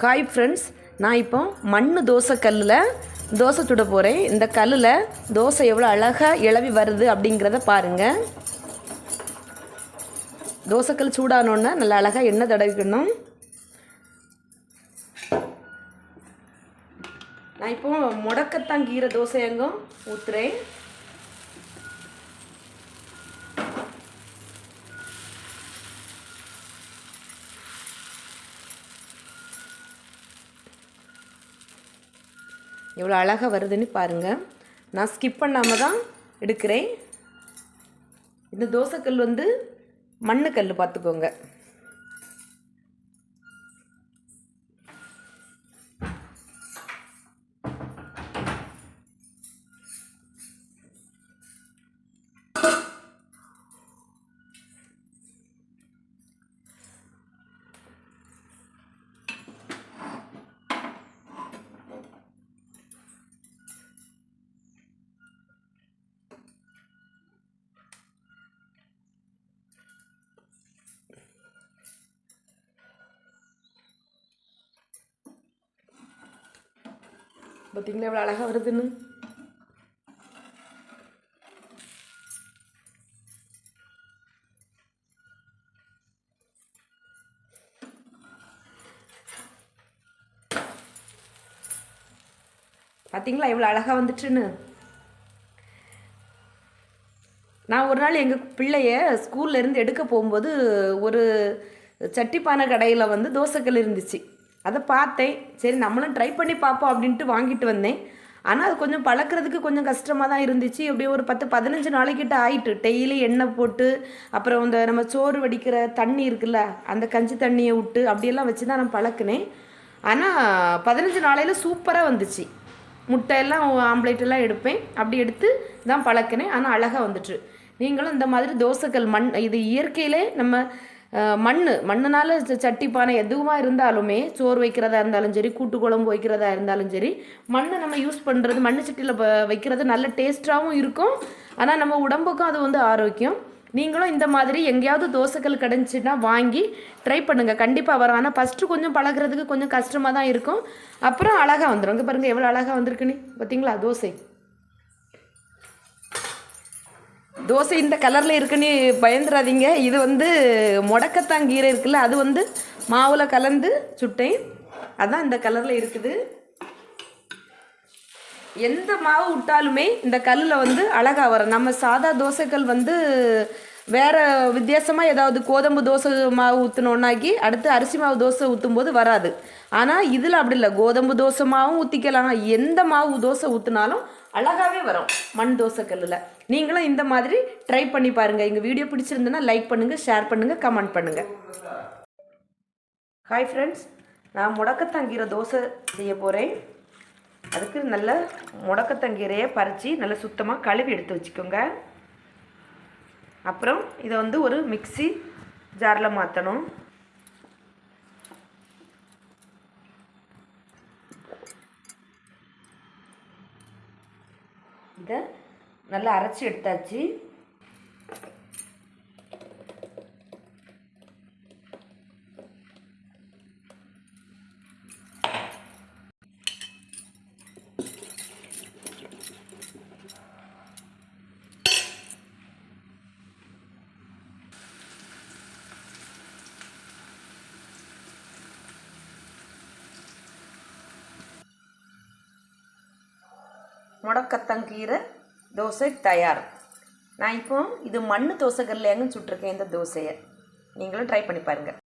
Hi friends, நான் இப்போ மண் தோசை கல்லில் தோசை சுட போகிறேன். இந்த கல்லில் தோசை எவ்வளோ அழகாக இளவி வருது அப்படிங்கிறத பாருங்கள். தோசைக்கல் சூடானோன்னா நல்லா அழகாக எண்ணெய் தடவிக்கணும். நான் இப்போ முடக்கத்தான் கீரை தோசை எங்கும் ஊற்றுறேன். எவ்வளோ அழகாக வருதுன்னு பாருங்கள். நான் ஸ்கிப் பண்ணாமல் தான் எடுக்கிறேன். இந்த தோசைக்கல் வந்து மண்ணுக்கல் பார்த்துக்கோங்க. பார்த்தீங்களா எவ்வளோ அழகாக வருதுன்னு. பார்த்தீங்களா எவ்வளோ அழகாக வந்துட்டுன்னு. நான் ஒரு நாள் எங்கள் பிள்ளைய ஸ்கூல்லேருந்து எடுக்க போகும்போது ஒரு சட்டிப்பானை கடையில் வந்து தோசைக்கல் இருந்துச்சு. அதை பார்த்தேன். சரி நம்மளும் ட்ரை பண்ணி பார்ப்போம் அப்படின்ட்டு வாங்கிட்டு வந்தேன். ஆனால் அது கொஞ்சம் பழக்கிறதுக்கு கொஞ்சம் கஷ்டமாக தான் இருந்துச்சு. அப்படியே ஒரு 10-15 நாளைக்கிட்ட ஆயிட்டு. டெய்லி எண்ணெய் போட்டு அப்புறம் இந்த நம்ம சோறு வடிக்கிற தண்ணி இருக்குல்ல, அந்த கஞ்சி தண்ணியை விட்டு அப்படியெல்லாம் வச்சு தான் நான் பழக்கினேன். ஆனால் 15 நாளையில் சூப்பராக வந்துச்சு. முட்டையெல்லாம் ஆம்லேட்டெல்லாம் எடுப்பேன். அப்படி எடுத்து தான் பழக்கினேன். ஆனால் அழகாக வந்துட்டு. நீங்களும் இந்த மாதிரி தோசைக்கல் மண், இது இயற்கையிலே நம்ம மண்ணுனால சட்டி பானை எதுவாக இருந்தாலுமே, சோறு வைக்கிறதா இருந்தாலும் சரி, கூட்டு குழம்பு வைக்கிறதா இருந்தாலும் சரி, மண் நம்ம யூஸ் பண்ணுறது, மண் சட்டியில் வைக்கிறது நல்ல டேஸ்ட்டாகவும் இருக்கும். ஆனால் நம்ம உடம்புக்கும் அது வந்து ஆரோக்கியம். நீங்களும் இந்த மாதிரி எங்கேயாவது தோசைக்கல் கிடச்சின்னா வாங்கி ட்ரை பண்ணுங்கள். கண்டிப்பாக வரும். ஆனால் ஃபஸ்ட்டு கொஞ்சம் பழகிறதுக்கு கொஞ்சம் கஷ்டமாக தான் இருக்கும். அப்புறம் அழகாக வந்துடும். இங்கே பாருங்கள் எவ்வளோ அழகாக வந்திருக்குன்னு. பார்த்தீங்களா தோசை இந்த கலரில் இருக்குன்னு பயந்துடாதீங்க. இது வந்து முடக்கத்தான் கீரை இருக்குல்ல, அது வந்து மாவில் கலந்து சுட்டேன். அதான் இந்த கலரில் இருக்குது. எந்த மாவு விட்டாலுமே இந்த கல்லில் வந்து அழகாக வரும். நம்ம சாதா தோசைக்கல் வந்து வேறு வித்தியாசமாக ஏதாவது கோதம்பு தோசை மாவு ஊற்றினோன்னாக்கி அடுத்து அரிசி மாவு தோசை ஊற்றும் போது வராது. ஆனால் இதில் அப்படி இல்லை. கோதம்பு தோசை மாவும் ஊற்றிக்கலாம். எந்த மாவு தோசை ஊற்றினாலும் அழகாகவே வரும் மண் தோசைக்கல்லில். நீங்களும் இந்த மாதிரி ட்ரை பண்ணி பாருங்கள். எங்கள் வீடியோ பிடிச்சிருந்ததுன்னா லைக் பண்ணுங்கள், ஷேர் பண்ணுங்கள், கமெண்ட் பண்ணுங்கள். ஹாய் ஃப்ரெண்ட்ஸ், நான் முடக்கத்தங்கீரை தோசை செய்ய போகிறேன். அதுக்கு நல்ல முடக்கத்தங்கீரையை பறித்து நல்லா சுத்தமாக கழுவி எடுத்து வச்சுக்கோங்க. அப்புறம் இதை வந்து ஒரு மிக்ஸி ஜாரில் மாற்றணும். இதை நல்லா அரைச்சி எடுத்தாச்சு. முடக்கத்தங்கீரை தோசை தயார். நான் இப்போ இது மண் தோசைக்கல்லையாங்க சுட்டிருக்கேன் இந்த தோசையை. நீங்களும் ட்ரை பண்ணி பாருங்கள்.